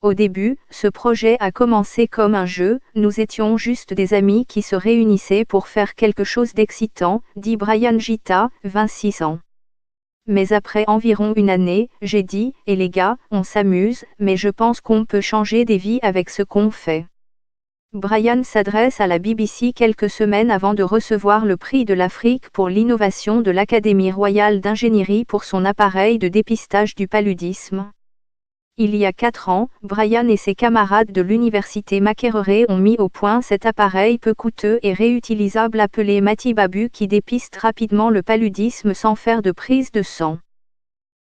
Au début, ce projet a commencé comme un jeu, nous étions juste des amis qui se réunissaient pour faire quelque chose d'excitant, dit Brian Gita, 26 ans. Mais après environ une année, j'ai dit, et les gars, on s'amuse, mais je pense qu'on peut changer des vies avec ce qu'on fait. Brian s'adresse à la BBC quelques semaines avant de recevoir le prix de l'Afrique pour l'innovation de l'Académie royale d'ingénierie pour son appareil de dépistage du paludisme. Il y a 4 ans, Brian et ses camarades de l'université Makerere ont mis au point cet appareil peu coûteux et réutilisable appelé Matibabu qui dépiste rapidement le paludisme sans faire de prise de sang.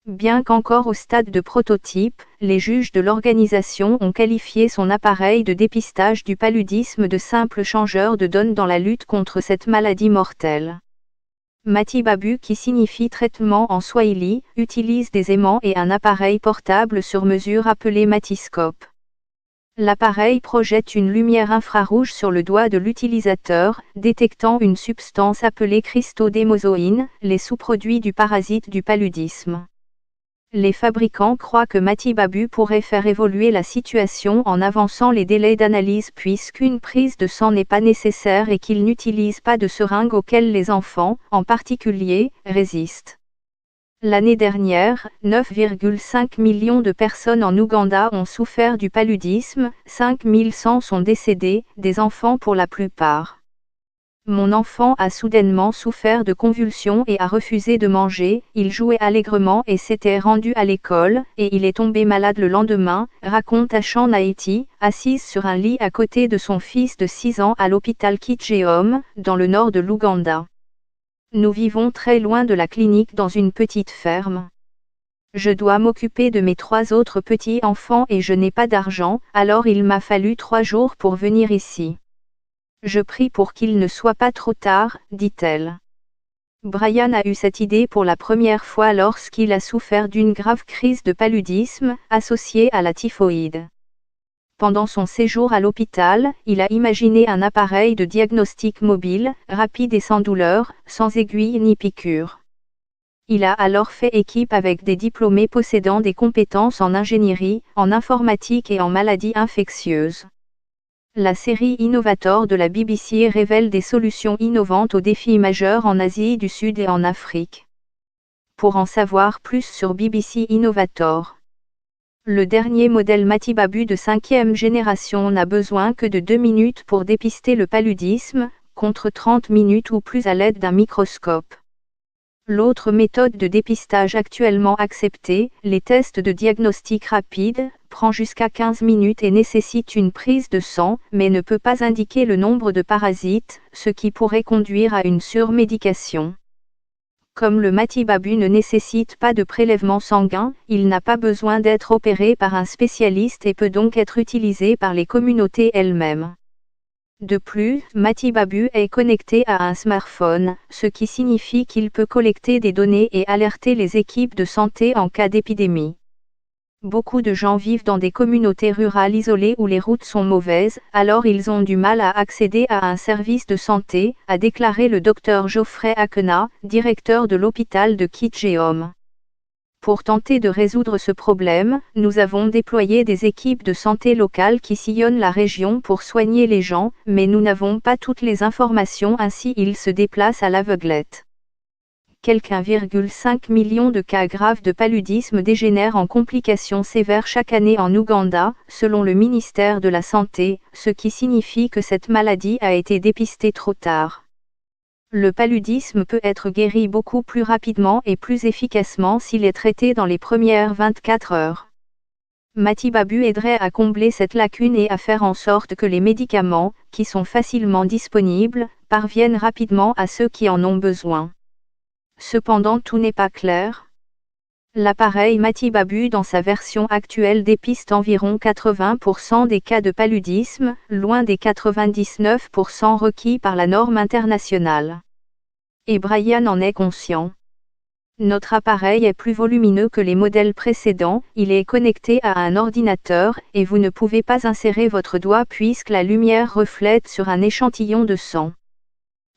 Bien qu'encore au stade de prototype, les juges de l'organisation ont qualifié son appareil de dépistage du paludisme de simple changeur de données dans la lutte contre cette maladie mortelle. Matibabu qui signifie traitement en swahili, utilise des aimants et un appareil portable sur mesure appelé Matiscope. L'appareil projette une lumière infrarouge sur le doigt de l'utilisateur, détectant une substance appelée christodémozoïne, les sous-produits du parasite du paludisme. Les fabricants croient que Matibabu pourrait faire évoluer la situation en avançant les délais d'analyse puisqu'une prise de sang n'est pas nécessaire et qu'ils n'utilisent pas de seringues auxquelles les enfants, en particulier, résistent. L'année dernière, 9,5 millions de personnes en Ouganda ont souffert du paludisme, 5100 sont décédés, des enfants pour la plupart. Mon enfant a soudainement souffert de convulsions et a refusé de manger, il jouait allègrement et s'était rendu à l'école, et il est tombé malade le lendemain, raconte Ashan Naiti, assise sur un lit à côté de son fils de 6 ans à l'hôpital Kitjeom, dans le nord de l'Ouganda. Nous vivons très loin de la clinique dans une petite ferme. Je dois m'occuper de mes 3 autres petits-enfants et je n'ai pas d'argent, alors il m'a fallu 3 jours pour venir ici. Je prie pour qu'il ne soit pas trop tard, dit-elle. Brian a eu cette idée pour la première fois lorsqu'il a souffert d'une grave crise de paludisme, associée à la typhoïde. Pendant son séjour à l'hôpital, il a imaginé un appareil de diagnostic mobile, rapide et sans douleur, sans aiguille ni piqûre. Il a alors fait équipe avec des diplômés possédant des compétences en ingénierie, en informatique et en maladies infectieuses. La série Innovator de la BBC révèle des solutions innovantes aux défis majeurs en Asie du Sud et en Afrique. Pour en savoir plus sur BBC Innovator. Le dernier modèle Matibabu de 5e génération n'a besoin que de 2 minutes pour dépister le paludisme, contre 30 minutes ou plus à l'aide d'un microscope. L'autre méthode de dépistage actuellement acceptée, les tests de diagnostic rapide, prend jusqu'à 15 minutes et nécessite une prise de sang, mais ne peut pas indiquer le nombre de parasites, ce qui pourrait conduire à une surmédication. Comme le Matibabu ne nécessite pas de prélèvement sanguin, il n'a pas besoin d'être opéré par un spécialiste et peut donc être utilisé par les communautés elles-mêmes. De plus, Matibabu est connecté à un smartphone, ce qui signifie qu'il peut collecter des données et alerter les équipes de santé en cas d'épidémie. Beaucoup de gens vivent dans des communautés rurales isolées où les routes sont mauvaises, alors ils ont du mal à accéder à un service de santé, a déclaré le Dr Geoffrey Akena, directeur de l'hôpital de Kitjeom. Pour tenter de résoudre ce problème, nous avons déployé des équipes de santé locales qui sillonnent la région pour soigner les gens, mais nous n'avons pas toutes les informations ainsi ils se déplacent à l'aveuglette. Quelque 1,5 million de cas graves de paludisme dégénèrent en complications sévères chaque année en Ouganda, selon le ministère de la Santé, ce qui signifie que cette maladie a été dépistée trop tard. Le paludisme peut être guéri beaucoup plus rapidement et plus efficacement s'il est traité dans les premières 24 heures. Matibabu aiderait à combler cette lacune et à faire en sorte que les médicaments, qui sont facilement disponibles, parviennent rapidement à ceux qui en ont besoin. Cependant tout n'est pas clair. L'appareil Matibabu dans sa version actuelle dépiste environ 80% des cas de paludisme, loin des 99% requis par la norme internationale. Et Brian en est conscient. Notre appareil est plus volumineux que les modèles précédents, il est connecté à un ordinateur, et vous ne pouvez pas insérer votre doigt puisque la lumière reflète sur un échantillon de sang.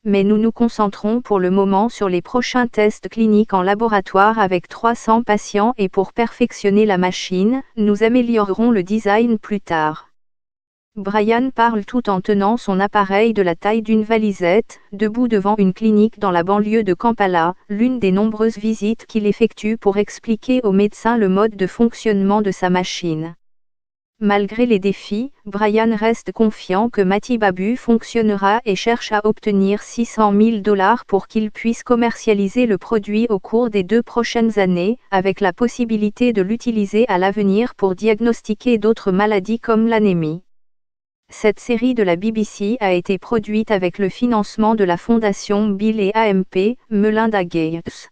Mais nous nous concentrons pour le moment sur les prochains tests cliniques en laboratoire avec 300 patients et pour perfectionner la machine, nous améliorerons le design plus tard. Brian parle tout en tenant son appareil de la taille d'une valisette, debout devant une clinique dans la banlieue de Kampala, l'une des nombreuses visites qu'il effectue pour expliquer aux médecins le mode de fonctionnement de sa machine. Malgré les défis, Brian reste confiant que Matibabu fonctionnera et cherche à obtenir 600 000 $ pour qu'il puisse commercialiser le produit au cours des 2 prochaines années, avec la possibilité de l'utiliser à l'avenir pour diagnostiquer d'autres maladies comme l'anémie. Cette série de la BBC a été produite avec le financement de la Fondation Bill et AMP, Melinda Gates.